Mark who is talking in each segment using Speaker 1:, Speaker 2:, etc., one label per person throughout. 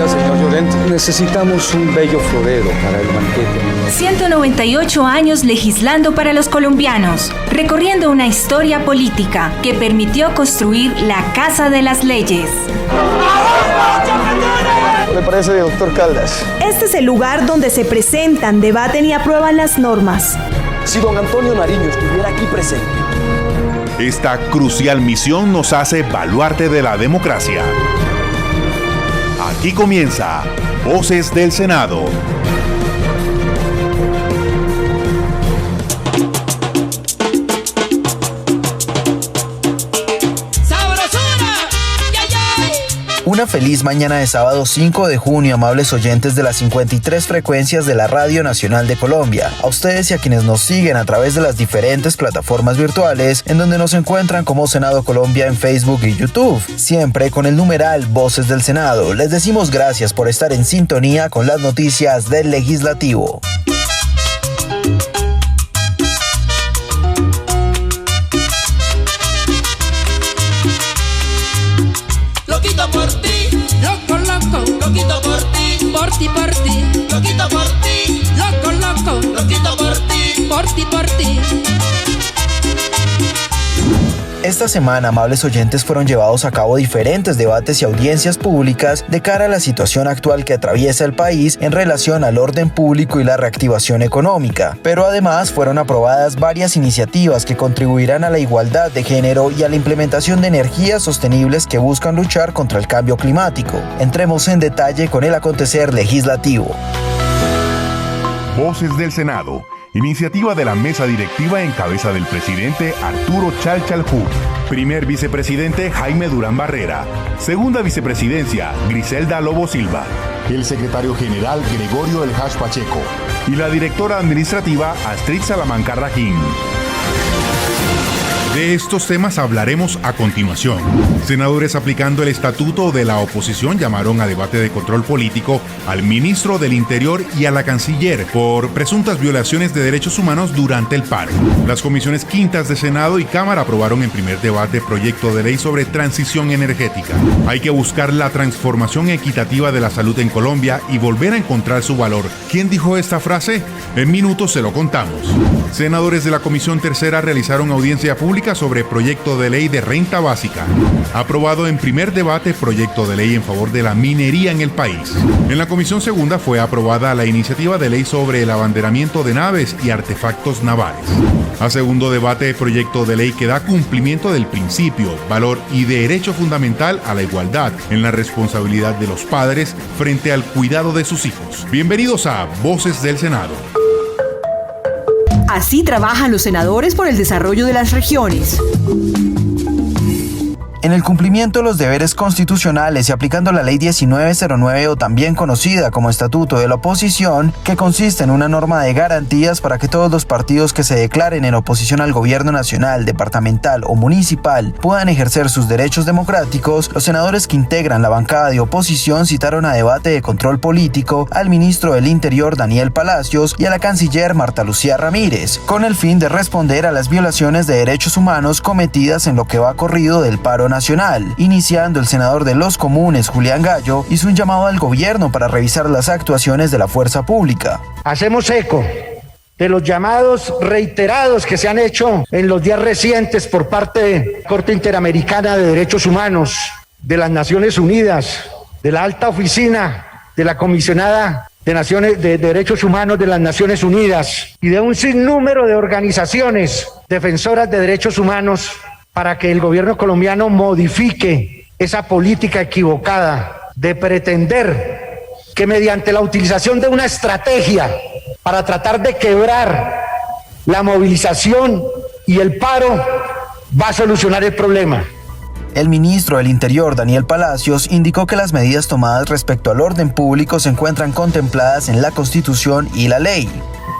Speaker 1: Señor Llorente, necesitamos un bello florero para el banquete.
Speaker 2: 198 años legislando para los colombianos, recorriendo una historia política que permitió construir la Casa de las Leyes.
Speaker 1: ¿Qué le parece, doctor Caldas?
Speaker 3: Este es el lugar donde se presentan, debaten y aprueban las normas.
Speaker 4: Si don Antonio Nariño estuviera aquí presente.
Speaker 5: Esta crucial misión nos hace baluarte de la democracia. Aquí comienza Voces del Senado.
Speaker 6: Una feliz mañana de sábado 5 de junio, amables oyentes de las 53 frecuencias de la Radio Nacional de Colombia. A ustedes y a quienes nos siguen a través de las diferentes plataformas virtuales en donde nos encuentran como Senado Colombia en Facebook y YouTube. Siempre con el numeral Voces del Senado. Les decimos gracias por estar en sintonía con las noticias del Legislativo. Esta semana, amables oyentes, fueron llevados a cabo diferentes debates y audiencias públicas de cara a la situación actual que atraviesa el país en relación al orden público y la reactivación económica. Pero además fueron aprobadas varias iniciativas que contribuirán a la igualdad de género y a la implementación de energías sostenibles que buscan luchar contra el cambio climático. Entremos en detalle con el acontecer legislativo.
Speaker 5: Voces del Senado. Iniciativa de la mesa directiva en cabeza del presidente Arturo Chalchaljú. Primer vicepresidente Jaime Durán Barrera. Segunda vicepresidencia Griselda Lobo Silva. El secretario general Gregorio El Hash Pacheco. Y la directora administrativa Astrid Salamanca Rajín. De estos temas hablaremos a continuación. Senadores aplicando el estatuto de la oposición llamaron a debate de control político al ministro del Interior y a la canciller por presuntas violaciones de derechos humanos durante el paro. Las comisiones quintas de Senado y Cámara aprobaron en primer debate proyecto de ley sobre transición energética. Hay que buscar la transformación equitativa de la salud en Colombia y volver a encontrar su valor. ¿Quién dijo esta frase? En minutos se lo contamos. Senadores de la Comisión Tercera realizaron audiencia pública sobre proyecto de ley de renta básica. Aprobado en primer debate proyecto de ley en favor de la minería en el país. En la Comisión Segunda fue aprobada la iniciativa de ley sobre el abanderamiento de naves y artefactos navales. A segundo debate proyecto de ley que da cumplimiento del principio, valor y derecho fundamental a la igualdad en la responsabilidad de los padres frente al cuidado de sus hijos. Bienvenidos a Voces del Senado.
Speaker 3: Así trabajan los senadores por el desarrollo de las regiones.
Speaker 6: En el cumplimiento de los deberes constitucionales y aplicando la Ley 1909 o también conocida como Estatuto de la Oposición, que consiste en una norma de garantías para que todos los partidos que se declaren en oposición al gobierno nacional, departamental o municipal puedan ejercer sus derechos democráticos, los senadores que integran la bancada de oposición citaron a debate de control político al ministro del Interior Daniel Palacios y a la canciller Marta Lucía Ramírez, con el fin de responder a las violaciones de derechos humanos cometidas en lo que va corrido del paro nacional. Iniciando, el senador de Los Comunes, Julián Gallo, hizo un llamado al gobierno para revisar las actuaciones de la fuerza pública.
Speaker 7: Hacemos eco de los llamados reiterados que se han hecho en los días recientes por parte de la Corte Interamericana de Derechos Humanos, de las Naciones Unidas, de la Alta Oficina, de la Comisionada de Derechos Humanos de las Naciones Unidas y de un sinnúmero de organizaciones defensoras de derechos humanos para que el gobierno colombiano modifique esa política equivocada de pretender que mediante la utilización de una estrategia para tratar de quebrar la movilización y el paro va a solucionar el problema.
Speaker 6: El ministro del Interior, Daniel Palacios, indicó que las medidas tomadas respecto al orden público se encuentran contempladas en la Constitución y la ley.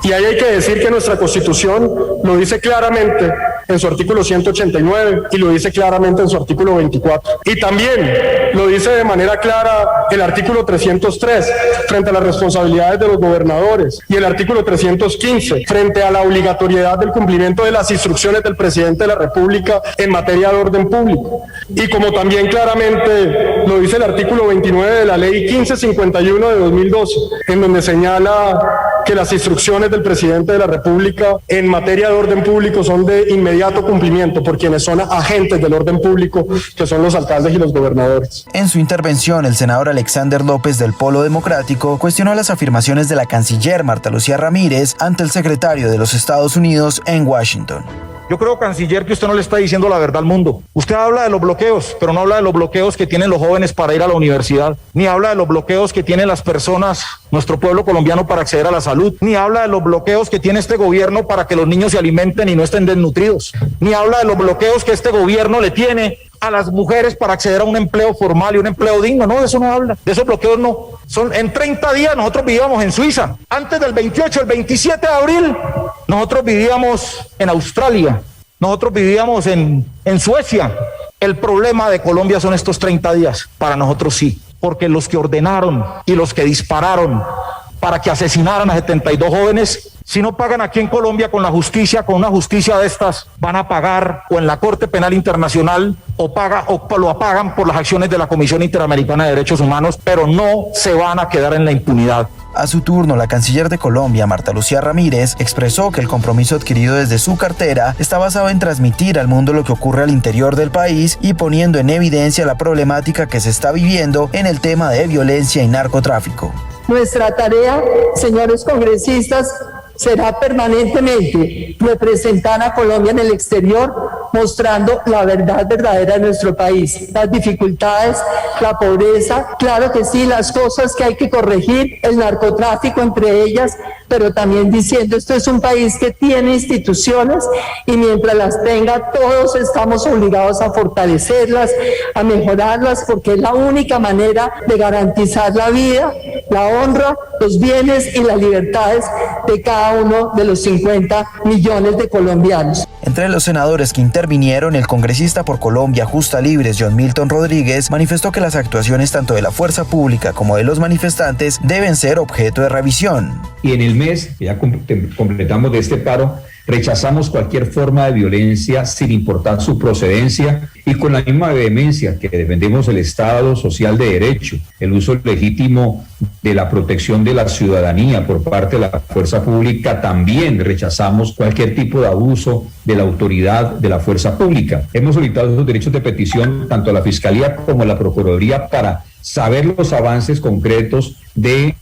Speaker 8: Y ahí hay que decir que nuestra Constitución lo dice claramente en su artículo 189 y lo dice claramente en su artículo 24. Y también lo dice de manera clara el artículo 303 frente a las responsabilidades de los gobernadores y el artículo 315 frente a la obligatoriedad del cumplimiento de las instrucciones del presidente de la República en materia de orden público. Y como también claramente lo dice el artículo 29 de la ley 1551 de 2012, en donde señala que las instrucciones del presidente de la República en materia de orden público son de inmediato cumplimiento por quienes son agentes del orden público, que son los alcaldes y los gobernadores.
Speaker 6: En su intervención, el senador Alexander López del Polo Democrático cuestionó las afirmaciones de la canciller Marta Lucía Ramírez ante el secretario de los Estados Unidos en Washington.
Speaker 9: Yo creo, canciller, que usted no le está diciendo la verdad al mundo. Usted habla de los bloqueos, pero no habla de los bloqueos que tienen los jóvenes para ir a la universidad, ni habla de los bloqueos que tienen las personas, nuestro pueblo colombiano, para acceder a la salud, ni habla de los bloqueos que tiene este gobierno para que los niños se alimenten y no estén desnutridos, ni habla de los bloqueos que este gobierno le tiene a las mujeres para acceder a un empleo formal y un empleo digno. No, de eso no habla, de esos bloqueos no. Son en 30 días nosotros vivíamos en Suiza. Antes del 28, el 27 de abril, nosotros vivíamos en Australia, nosotros vivíamos en Suecia. El problema de Colombia son estos 30 días, para nosotros sí, porque los que ordenaron y los que dispararon para que asesinaran a 72 jóvenes, si no pagan aquí en Colombia con la justicia, con una justicia de estas, van a pagar o en la Corte Penal Internacional o lo pagan por las acciones de la Comisión Interamericana de Derechos Humanos, pero no se van a quedar en la impunidad.
Speaker 6: A su turno, la canciller de Colombia, Marta Lucía Ramírez, expresó que el compromiso adquirido desde su cartera está basado en transmitir al mundo lo que ocurre al interior del país y poniendo en evidencia la problemática que se está viviendo en el tema de violencia y narcotráfico.
Speaker 10: Nuestra tarea, señores congresistas, será permanentemente representar a Colombia en el exterior, mostrando la verdad verdadera de nuestro país, las dificultades, la pobreza, claro que sí, las cosas que hay que corregir, el narcotráfico entre ellas, pero también diciendo esto es un país que tiene instituciones y mientras las tenga todos estamos obligados a fortalecerlas, a mejorarlas, porque es la única manera de garantizar la vida, la honra, los bienes y las libertades de cada uno de los 50 millones de colombianos.
Speaker 6: Entre los senadores que intervinieron, el congresista por Colombia Justa Libres, John Milton Rodríguez, manifestó que las actuaciones tanto de la fuerza pública como de los manifestantes deben ser objeto de revisión.
Speaker 11: Y en el mes que ya completamos de este paro, rechazamos cualquier forma de violencia sin importar su procedencia y con la misma vehemencia que defendemos el Estado social de derecho, el uso legítimo de la protección de la ciudadanía por parte de la fuerza pública, también rechazamos cualquier tipo de abuso de la autoridad de la fuerza pública. Hemos solicitado esos derechos de petición tanto a la Fiscalía como a la Procuraduría para saber los avances concretos del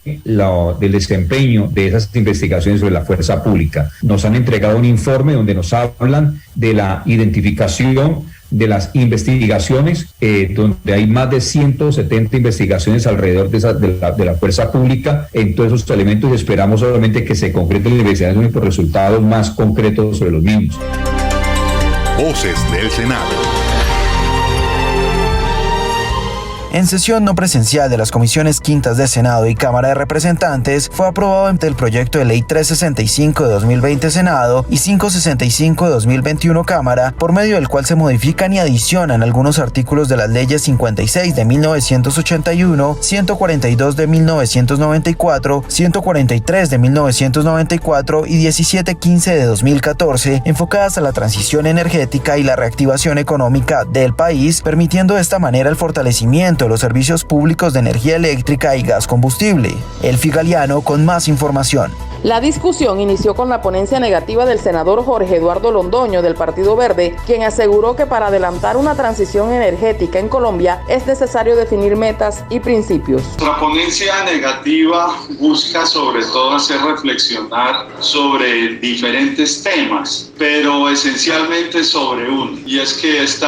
Speaker 11: desempeño de esas investigaciones sobre la fuerza pública. Nos han entregado un informe donde nos hablan de la identificación de las investigaciones, donde hay más de 170 investigaciones alrededor de la fuerza pública en todos esos elementos y esperamos obviamente que se concreten las investigaciones por resultados más concretos sobre los mismos.
Speaker 5: Voces del Senado.
Speaker 6: En sesión no presencial de las comisiones quintas de Senado y Cámara de Representantes, fue aprobado el proyecto de ley 365 de 2020 Senado y 565 de 2021 Cámara, por medio del cual se modifican y adicionan algunos artículos de las leyes 56 de 1981, 142 de 1994, 143 de 1994 y 1715 de 2014, enfocadas a la transición energética y la reactivación económica del país, permitiendo de esta manera el fortalecimiento de los servicios públicos de energía eléctrica y gas combustible. Elfi Galeano con más información.
Speaker 12: La discusión inició con la ponencia negativa del senador Jorge Eduardo Londoño del Partido Verde, quien aseguró que para adelantar una transición energética en Colombia es necesario definir metas y principios.
Speaker 13: La ponencia negativa busca sobre todo hacer reflexionar sobre diferentes temas, pero esencialmente sobre uno, y es que este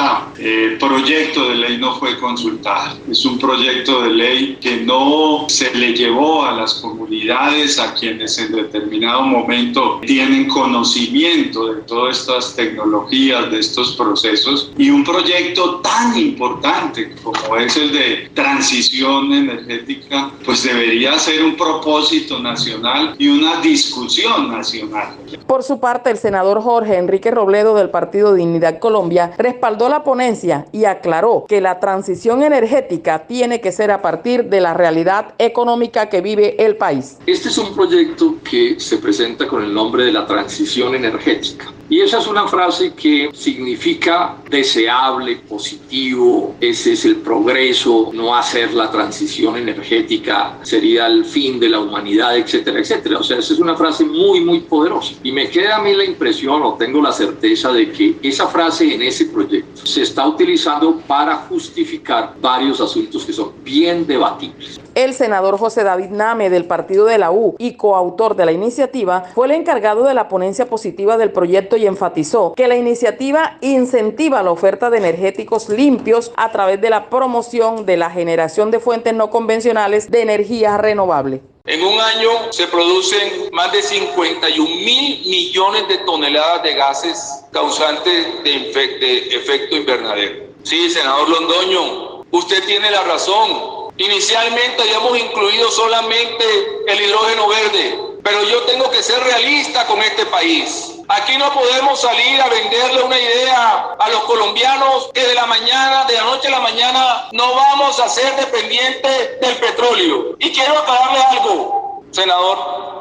Speaker 13: proyecto de ley no fue consultado. Es un proyecto de ley que no se le llevó a las comunidades, a quienes en determinado momento tienen conocimiento de todas estas tecnologías, de estos procesos, y un proyecto tan importante como es el de transición energética, pues debería ser un propósito nacional y una discusión nacional.
Speaker 12: Por su parte, el senador Jorge Enrique Robledo del Partido Dignidad Colombia respaldó la ponencia y aclaró que la transición energética tiene que ser a partir de la realidad económica que vive el país.
Speaker 14: Este es un proyecto que se presenta con el nombre de la transición energética. Y esa es una frase que significa deseable, positivo, ese es el progreso, no hacer la transición energética sería el fin de la humanidad, etcétera, etcétera. O sea, esa es una frase muy, muy poderosa. Y me queda a mí la impresión, o tengo la certeza de que esa frase en ese proyecto se está utilizando para justificar varios asuntos que son bien debatibles.
Speaker 12: El senador José David Name del partido de la U y coautor de la iniciativa fue el encargado de la ponencia positiva del proyecto y enfatizó que la iniciativa incentiva la oferta de energéticos limpios a través de la promoción de la generación de fuentes no convencionales de energía renovable.
Speaker 15: En un año se producen más de 51.000 millones de toneladas de gases causantes de efecto invernadero. Sí, senador Londoño, usted tiene la razón. Inicialmente habíamos incluido solamente el hidrógeno verde, pero yo tengo que ser realista con este país. Aquí no podemos salir a venderle una idea a los colombianos que de la noche a la mañana no vamos a ser dependientes del petróleo. Y quiero aclararle algo, senador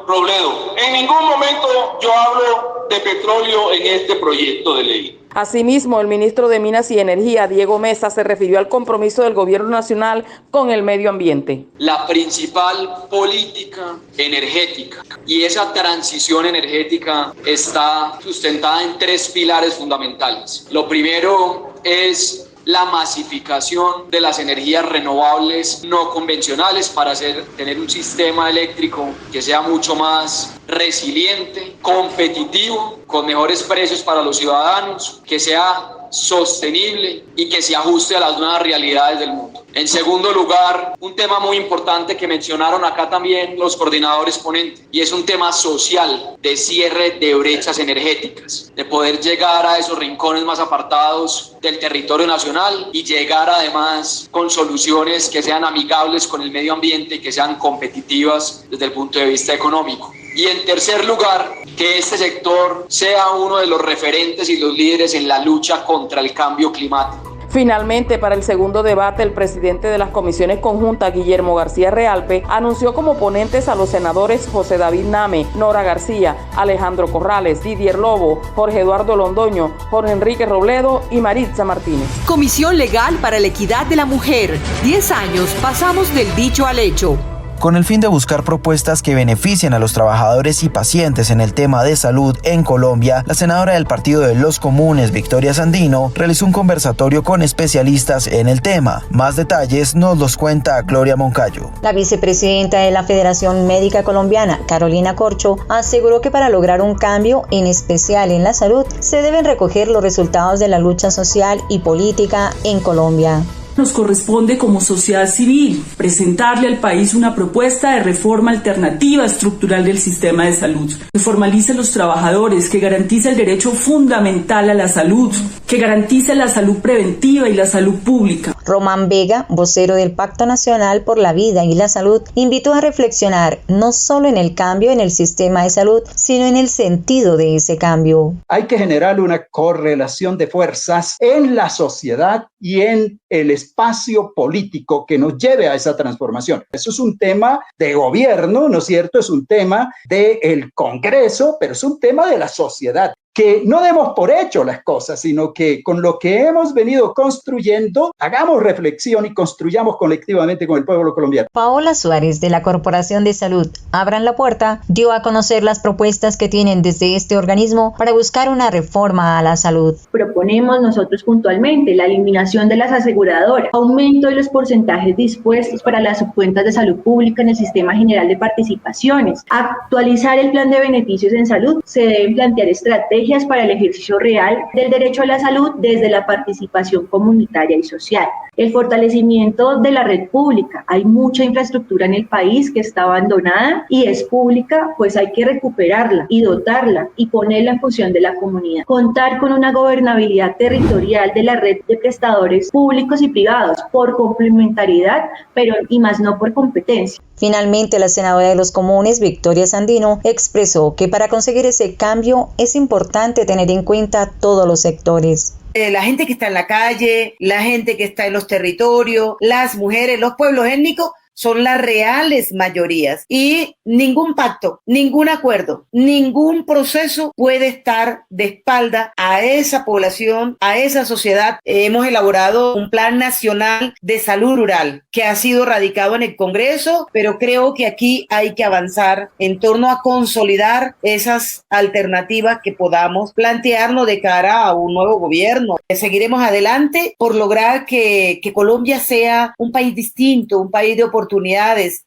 Speaker 15: Robledo. En ningún momento yo hablo de petróleo en este proyecto de ley.
Speaker 12: Asimismo, el ministro de Minas y Energía, Diego Mesa, se refirió al compromiso del gobierno nacional con el medio ambiente.
Speaker 16: La principal política energética y esa transición energética está sustentada en 3 pilares fundamentales. Lo primero es la masificación de las energías renovables no convencionales para tener un sistema eléctrico que sea mucho más resiliente, competitivo, con mejores precios para los ciudadanos, que sea sostenible y que se ajuste a las nuevas realidades del mundo. En segundo lugar, un tema muy importante que mencionaron acá también los coordinadores ponentes, y es un tema social de cierre de brechas energéticas, de poder llegar a esos rincones más apartados del territorio nacional y llegar además con soluciones que sean amigables con el medio ambiente y que sean competitivas desde el punto de vista económico. Y en tercer lugar, que este sector sea uno de los referentes y los líderes en la lucha contra el cambio climático.
Speaker 12: Finalmente, para el segundo debate, el presidente de las comisiones conjuntas, Guillermo García Realpe, anunció como ponentes a los senadores José David Name, Nora García, Alejandro Corrales, Didier Lobo, Jorge Eduardo Londoño, Jorge Enrique Robledo y Maritza Martínez.
Speaker 17: Comisión Legal para la Equidad de la Mujer. 10 años pasamos del dicho al hecho.
Speaker 6: Con el fin de buscar propuestas que beneficien a los trabajadores y pacientes en el tema de salud en Colombia, la senadora del Partido de los Comunes, Victoria Sandino, realizó un conversatorio con especialistas en el tema. Más detalles nos los cuenta Gloria Moncayo.
Speaker 18: La vicepresidenta de la Federación Médica Colombiana, Carolina Corcho, aseguró que para lograr un cambio, en especial en la salud, se deben recoger los resultados de la lucha social y política en Colombia.
Speaker 19: Nos corresponde como sociedad civil presentarle al país una propuesta de reforma alternativa estructural del sistema de salud, que formalice a los trabajadores, que garantice el derecho fundamental a la salud, que garantice la salud preventiva y la salud pública.
Speaker 18: Román Vega, vocero del Pacto Nacional por la Vida y la Salud, invitó a reflexionar no solo en el cambio en el sistema de salud, sino en el sentido de ese cambio.
Speaker 20: Hay que generar una correlación de fuerzas en la sociedad y en el espacio político que nos lleve a esa transformación. Eso es un tema de gobierno, ¿no es cierto? Es un tema del Congreso, pero es un tema de la sociedad. Que no demos por hecho las cosas, sino que con lo que hemos venido construyendo, hagamos reflexión y construyamos colectivamente con el pueblo colombiano.
Speaker 18: Paola Suárez, de la Corporación de Salud Abran la Puerta, dio a conocer las propuestas que tienen desde este organismo para buscar una reforma a la salud.
Speaker 21: Proponemos nosotros puntualmente la eliminación de las aseguradoras, aumento de los porcentajes dispuestos para las subcuentas de salud pública en el Sistema General de Participaciones, actualizar el plan de beneficios en salud, se deben plantear estrategias para el ejercicio real del derecho a la salud desde la participación comunitaria y social. El fortalecimiento de la red pública. Hay mucha infraestructura en el país que está abandonada y es pública, pues hay que recuperarla y dotarla y ponerla en función de la comunidad. Contar con una gobernabilidad territorial de la red de prestadores públicos y privados por complementariedad, pero y más no por competencia.
Speaker 18: Finalmente, la senadora de los Comunes, Victoria Sandino, expresó que para conseguir ese cambio es importante tener en cuenta todos los sectores.
Speaker 2: La gente que está en la calle, la gente que está en los territorios, las mujeres, los pueblos étnicos, son las reales mayorías y ningún pacto, ningún acuerdo, ningún proceso puede estar de espalda a esa población, a esa sociedad. Hemos elaborado un plan nacional de salud rural que ha sido radicado en el Congreso, pero creo que aquí hay que avanzar en torno a consolidar esas alternativas que podamos plantearnos de cara a un nuevo gobierno. Seguiremos adelante por lograr que Colombia sea un país distinto, un país de oportunidades,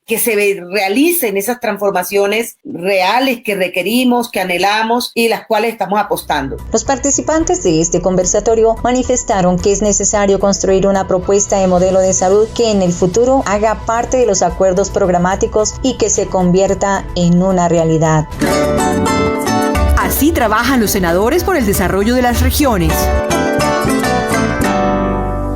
Speaker 2: que se realicen esas transformaciones reales que requerimos, que anhelamos y las cuales estamos apostando.
Speaker 18: Los participantes de este conversatorio manifestaron que es necesario construir una propuesta de modelo de salud que en el futuro haga parte de los acuerdos programáticos y que se convierta en una realidad.
Speaker 17: Así trabajan los senadores por el desarrollo de las regiones.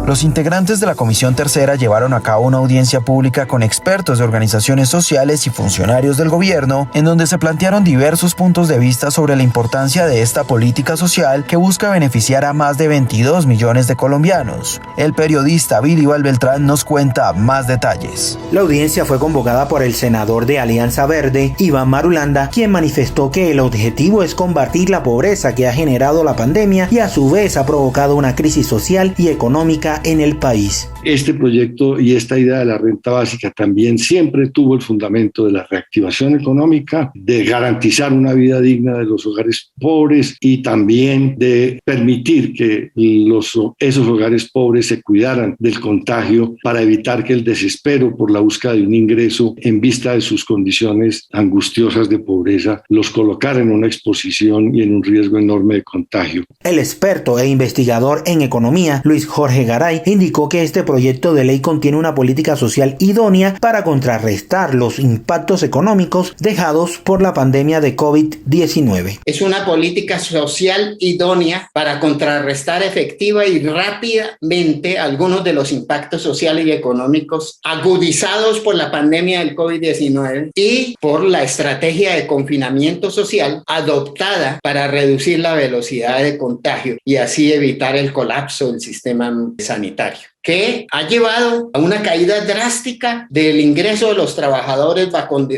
Speaker 6: Los integrantes de la Comisión Tercera llevaron a cabo una audiencia pública con expertos de organizaciones sociales y funcionarios del gobierno, en donde se plantearon diversos puntos de vista sobre la importancia de esta política social que busca beneficiar a más de 22 millones de colombianos. El periodista Billy Valbeltrán nos cuenta más detalles.
Speaker 22: La audiencia fue convocada por el senador de Alianza Verde, Iván Marulanda, quien manifestó que el objetivo es combatir la pobreza que ha generado la pandemia y a su vez ha provocado una crisis social y económica en el país.
Speaker 23: Este proyecto y esta idea de la renta básica también siempre tuvo el fundamento de la reactivación económica, de garantizar una vida digna de los hogares pobres y también de permitir que esos hogares pobres se cuidaran del contagio para evitar que el desespero por la búsqueda de un ingreso en vista de sus condiciones angustiosas de pobreza los colocara en una exposición y en un riesgo enorme de contagio.
Speaker 22: El experto e investigador en economía, Luis Jorge Garay, indicó que este proyecto de ley contiene una política social idónea para contrarrestar los impactos económicos dejados por la pandemia de COVID-19.
Speaker 24: Es una política social idónea para contrarrestar efectiva y rápidamente algunos de los impactos sociales y económicos agudizados por la pandemia del COVID-19 y por la estrategia de confinamiento social adoptada para reducir la velocidad de contagio y así evitar el colapso del sistema sanitario, que ha llevado a una caída drástica del ingreso de los trabajadores bajo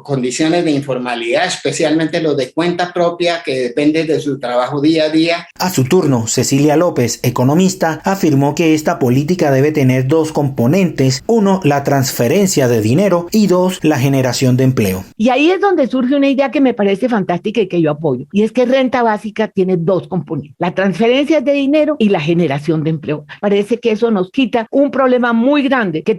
Speaker 24: condiciones de informalidad, especialmente los de cuenta propia que dependen de su trabajo día a día.
Speaker 22: A su turno, Cecilia López, economista, afirmó que esta política debe tener dos componentes: uno, la transferencia de dinero y dos, la generación de empleo.
Speaker 25: Y ahí es donde surge una idea que me parece fantástica y que yo apoyo, y es que renta básica tiene dos componentes: la transferencia de dinero y la generación de empleo. Parece que eso nos quita un problema muy grande que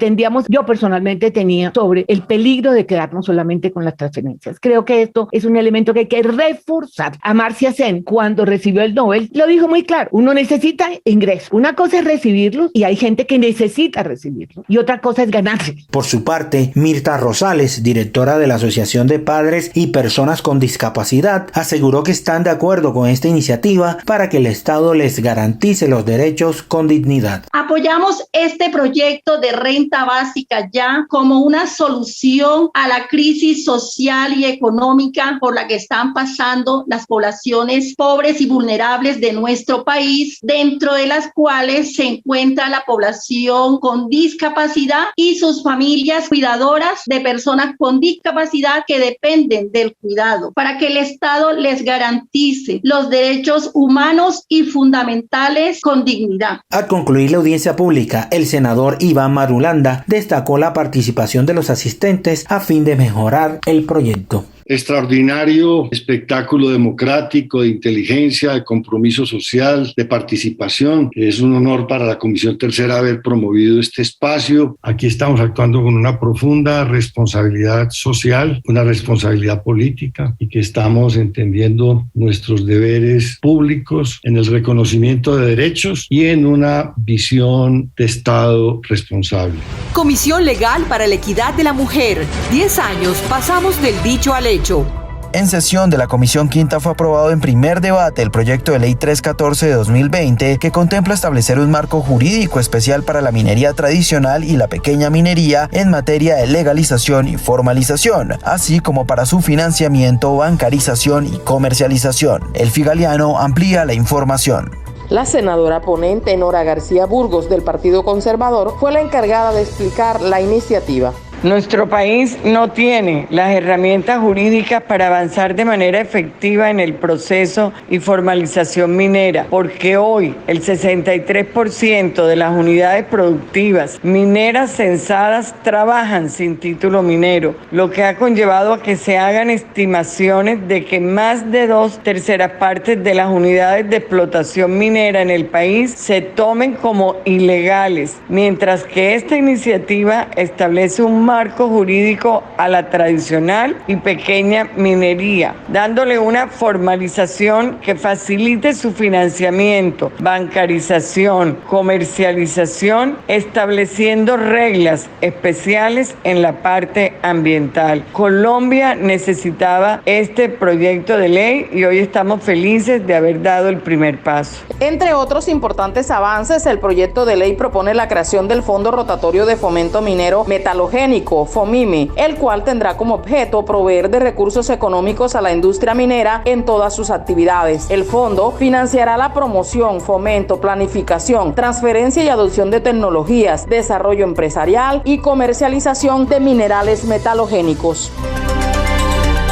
Speaker 25: yo personalmente tenía sobre el peligro de quedarnos solamente con las transferencias. Creo que esto es un elemento que hay que reforzar. Amartya Sen, cuando recibió el Nobel, lo dijo muy claro: uno necesita ingresos. Una cosa es recibirlos y hay gente que necesita recibirlos, y otra cosa es ganarse.
Speaker 22: Por su parte, Mirta Rosales, directora de la Asociación de Padres y Personas con Discapacidad, aseguró que están de acuerdo con esta iniciativa para que el Estado les garantice los derechos con dignidad.
Speaker 26: Apoyamos este proyecto de renta básica ya como una solución a la crisis social y económica por la que están pasando las poblaciones pobres y vulnerables de nuestro país, dentro de las cuales se encuentra la población con discapacidad y sus familias cuidadoras de personas con discapacidad que dependen del cuidado, para que el Estado les garantice los derechos humanos y fundamentales con dignidad.
Speaker 22: Al concluir la audiencia pública, el senador Iván Marulanda destacó la participación de los asistentes a fin de mejorar el proyecto.
Speaker 23: extraordinario espectáculo democrático, de inteligencia, de compromiso social, de participación. Es un honor para la Comisión Tercera haber promovido este espacio. Aquí estamos actuando con una profunda responsabilidad social, una responsabilidad política, y que estamos entendiendo nuestros deberes públicos en el reconocimiento de derechos y en una visión de Estado responsable.
Speaker 17: Comisión Legal para la Equidad de la Mujer. 10 años pasamos del dicho al hecho.
Speaker 6: En sesión de la Comisión Quinta fue aprobado en primer debate el proyecto de ley 314 de 2020 que contempla establecer un marco jurídico especial para la minería tradicional y la pequeña minería en materia de legalización y formalización, así como para su financiamiento, bancarización y comercialización. El Figaliano amplía la información.
Speaker 12: La senadora ponente Nora García Burgos del Partido Conservador fue la encargada de explicar la iniciativa.
Speaker 1: Nuestro país no tiene las herramientas jurídicas para avanzar de manera efectiva en el proceso y formalización minera, porque hoy el 63% de las unidades productivas mineras censadas trabajan sin título minero, lo que ha conllevado a que se hagan estimaciones de que más de 2/3 partes de las unidades de explotación minera en el país se tomen como ilegales, mientras que esta iniciativa establece un marco jurídico a la tradicional y pequeña minería, dándole una formalización que facilite su financiamiento, bancarización, comercialización, estableciendo reglas especiales en la parte ambiental. Colombia necesitaba este proyecto de ley y hoy estamos felices de haber dado el primer paso.
Speaker 12: Entre otros importantes avances, el proyecto de ley propone la creación del Fondo Rotatorio de Fomento Minero Metalogénico, FOMIME, el cual tendrá como objeto proveer de recursos económicos a la industria minera en todas sus actividades. El fondo financiará la promoción, fomento, planificación, transferencia y adopción de tecnologías, desarrollo empresarial y comercialización de minerales metalogénicos.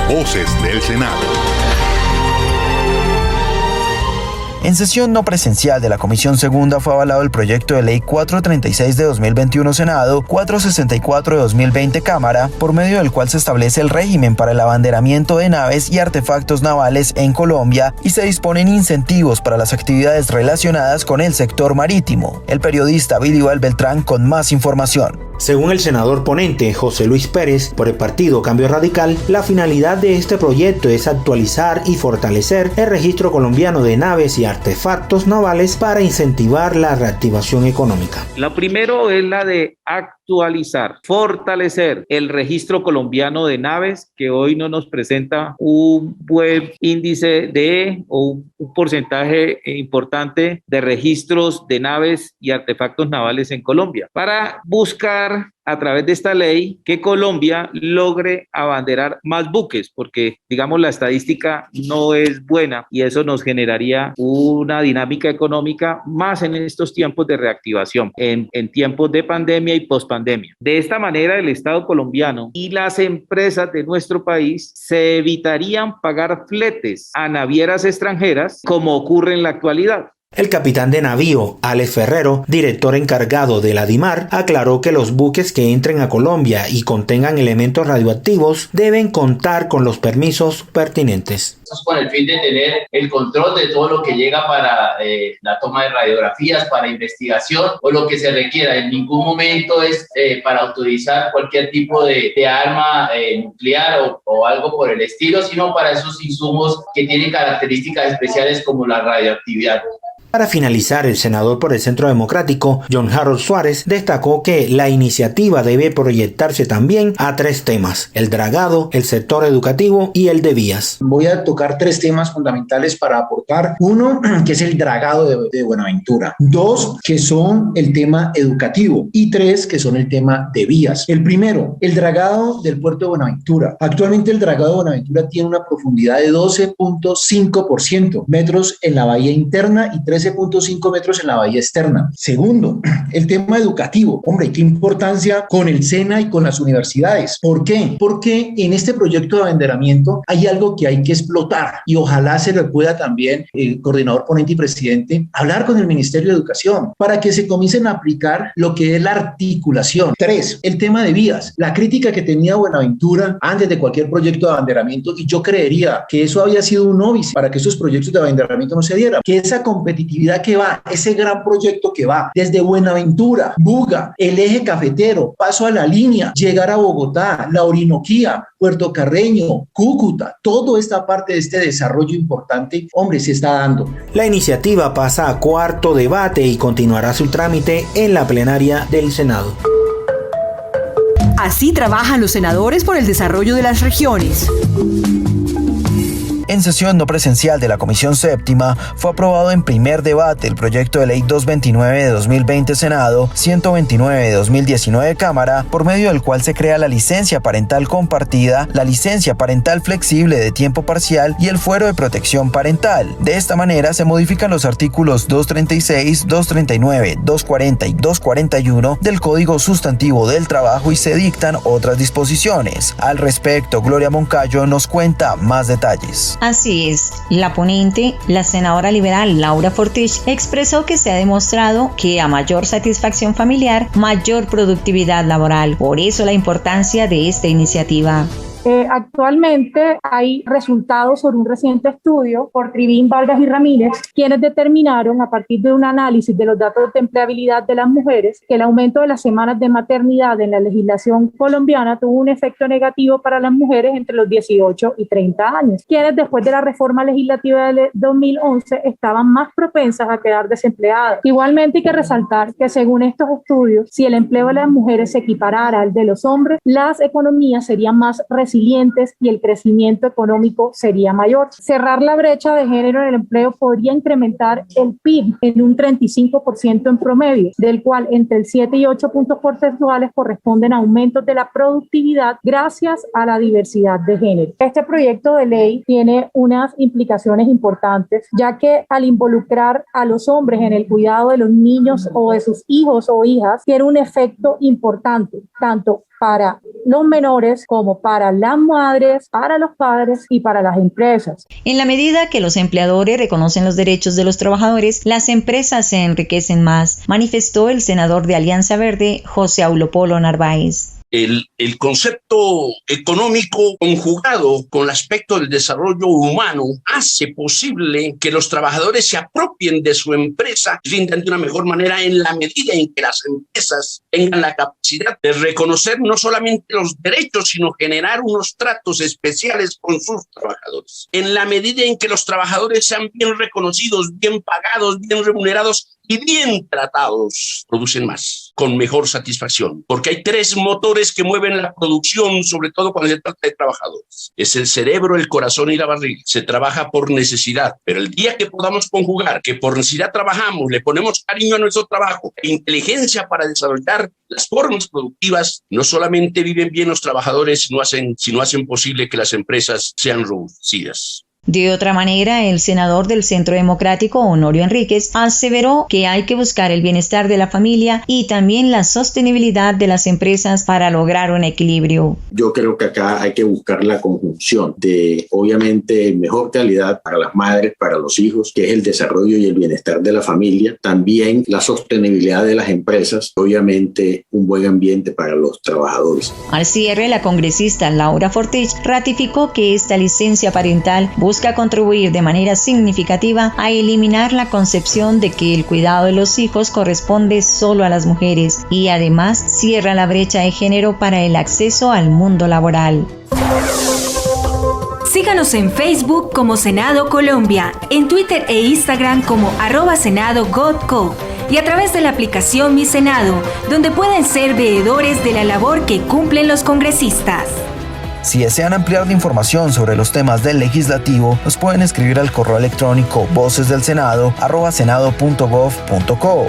Speaker 5: Voces del Senado.
Speaker 6: En sesión no presencial de la Comisión Segunda fue avalado el proyecto de ley 436 de 2021 Senado, 464 de 2020 Cámara, por medio del cual se establece el régimen para el abanderamiento de naves y artefactos navales en Colombia y se disponen incentivos para las actividades relacionadas con el sector marítimo. El periodista Bilibal Beltrán con más información.
Speaker 22: Según el senador ponente José Luis Pérez, por el partido Cambio Radical, la finalidad de este proyecto es actualizar y fortalecer el registro colombiano de naves y artefactos navales para incentivar la reactivación económica.
Speaker 3: Lo primero es la de actualizar, fortalecer el registro colombiano de naves, que hoy no nos presenta un buen índice o un porcentaje importante de registros de naves y artefactos navales en Colombia, para buscar a través de esta ley que Colombia logre abanderar más buques, porque digamos la estadística no es buena y eso nos generaría una dinámica económica más en estos tiempos de reactivación, en tiempos de pandemia y pospandemia. De esta manera el Estado colombiano y las empresas de nuestro país se evitarían pagar fletes a navieras extranjeras como ocurre en la actualidad.
Speaker 22: El capitán de navío, Alex Ferrero, director encargado de la DIMAR, aclaró que los buques que entren a Colombia y contengan elementos radioactivos deben contar con los permisos pertinentes.
Speaker 4: Con el fin de tener el control de todo lo que llega para la toma de radiografías, para investigación o lo que se requiera. En ningún momento es para autorizar cualquier tipo de arma nuclear o algo por el estilo, sino para esos insumos que tienen características especiales como la radioactividad.
Speaker 22: Para finalizar, el senador por el Centro Democrático, John Harold Suárez, destacó que la iniciativa debe proyectarse también a 3 temas: el dragado, el sector educativo y el de vías.
Speaker 7: Voy a tocar 3 temas fundamentales para aportar. 1, que es el dragado de Buenaventura. 2, que son el tema educativo. Y 3, que son el tema de vías. El primero, el dragado del puerto de Buenaventura. Actualmente el dragado de Buenaventura tiene una profundidad de 12.5% metros en la bahía interna y 3 13.5 metros en la bahía externa. Segundo, el tema educativo. Hombre, qué importancia con el SENA y con las universidades. ¿Por qué? Porque en este proyecto de abanderamiento hay algo que hay que explotar y ojalá se le pueda también el coordinador ponente y presidente hablar con el Ministerio de Educación para que se comiencen a aplicar lo que es la articulación. 3, el tema de vías. La crítica que tenía Buenaventura antes de cualquier proyecto de abanderamiento, y yo creería que eso había sido un óbice para que esos proyectos de abanderamiento no se dieran, que esa competitividad que va, ese gran proyecto que va desde Buenaventura, Buga, el eje cafetero, paso a la línea, llegar a Bogotá, la Orinoquía, Puerto Carreño, Cúcuta, toda esta parte de este desarrollo importante, hombre, se está dando.
Speaker 22: La iniciativa pasa a cuarto debate y continuará su trámite en la plenaria del Senado.
Speaker 17: Así trabajan los senadores por el desarrollo de las regiones.
Speaker 6: En sesión no presencial de la Comisión Séptima, fue aprobado en primer debate el proyecto de ley 229 de 2020 Senado, 129 de 2019 Cámara, por medio del cual se crea la licencia parental compartida, la licencia parental flexible de tiempo parcial y el fuero de protección parental. De esta manera se modifican los artículos 236, 239, 240 y 241 del Código Sustantivo del Trabajo y se dictan otras disposiciones. Al respecto, Gloria Moncayo nos cuenta más detalles.
Speaker 18: Así es, la ponente, la senadora liberal Laura Fortich, expresó que se ha demostrado que a mayor satisfacción familiar, mayor productividad laboral. Por eso la importancia de esta iniciativa.
Speaker 8: Actualmente hay resultados sobre un reciente estudio por Trivín, Vargas y Ramírez, quienes determinaron a partir de un análisis de los datos de empleabilidad de las mujeres que el aumento de las semanas de maternidad en la legislación colombiana tuvo un efecto negativo para las mujeres entre los 18 y 30 años, quienes después de la reforma legislativa de 2011 estaban más propensas a quedar desempleadas. Igualmente hay que resaltar que según estos estudios, si el empleo de las mujeres se equiparara al de los hombres, las economías serían más resilientes y el crecimiento económico sería mayor. Cerrar la brecha de género en el empleo podría incrementar el PIB en un 35% en promedio, del cual entre el 7 y 8 puntos porcentuales corresponden a aumentos de la productividad gracias a la diversidad de género. Este proyecto de ley tiene unas implicaciones importantes, ya que al involucrar a los hombres en el cuidado de los niños o de sus hijos o hijas, tiene un efecto importante, tanto para los menores como para las madres, para los padres y para las empresas.
Speaker 18: En la medida que los empleadores reconocen los derechos de los trabajadores, las empresas se enriquecen más, manifestó el senador de Alianza Verde, José Aulo Polo Narváez.
Speaker 9: El concepto económico conjugado con el aspecto del desarrollo humano hace posible que los trabajadores se apropien de su empresa, rindan de una mejor manera en la medida en que las empresas tengan la capacidad de reconocer no solamente los derechos, sino generar unos tratos especiales con sus trabajadores. En la medida en que los trabajadores sean bien reconocidos, bien pagados, bien remunerados y bien tratados, producen más, con mejor satisfacción, porque hay tres motores que mueven la producción, sobre todo cuando se trata de trabajadores. Es el cerebro, el corazón y la barriga. Se trabaja por necesidad, pero el día que podamos conjugar que por necesidad trabajamos, le ponemos cariño a nuestro trabajo, e inteligencia para desarrollar las formas productivas, no solamente viven bien los trabajadores, sino hacen posible que las empresas sean reducidas.
Speaker 18: De otra manera, el senador del Centro Democrático, Honorio Enríquez, aseveró que hay que buscar el bienestar de la familia y también la sostenibilidad de las empresas para lograr un equilibrio.
Speaker 10: Yo creo que acá hay que buscar la conjunción de, obviamente, mejor calidad para las madres, para los hijos, que es el desarrollo y el bienestar de la familia, también la sostenibilidad de las empresas, obviamente un buen ambiente para los trabajadores.
Speaker 18: Al cierre, la congresista Laura Fortich ratificó que esta licencia parental busca contribuir de manera significativa a eliminar la concepción de que el cuidado de los hijos corresponde solo a las mujeres y además cierra la brecha de género para el acceso al mundo laboral.
Speaker 11: Síganos en Facebook como Senado Colombia, en Twitter e Instagram como @SenadoGodCo y a través de la aplicación Mi Senado, donde pueden ser veedores de la labor que cumplen los congresistas.
Speaker 6: Si desean ampliar la información sobre los temas del legislativo, nos pueden escribir al correo electrónico vocesdelsenado@senado.gov.co.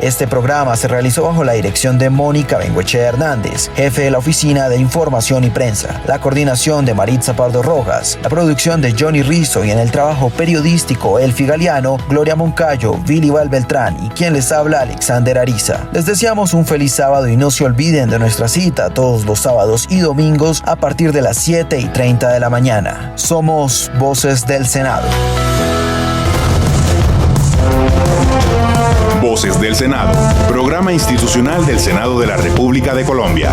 Speaker 6: Este programa se realizó bajo la dirección de Mónica Bengoechea Hernández, jefe de la Oficina de Información y Prensa, la coordinación de Maritza Pardo Rojas, la producción de Johnny Rizzo y en el trabajo periodístico Elfi Galeano, Gloria Moncayo, Billy Valbeltrán y quien les habla Alexander Ariza. Les deseamos un feliz sábado y no se olviden de nuestra cita todos los sábados y domingos a partir de las 7:30 de la mañana. Somos Voces del Senado.
Speaker 5: Voces del Senado, programa institucional del Senado de la República de Colombia.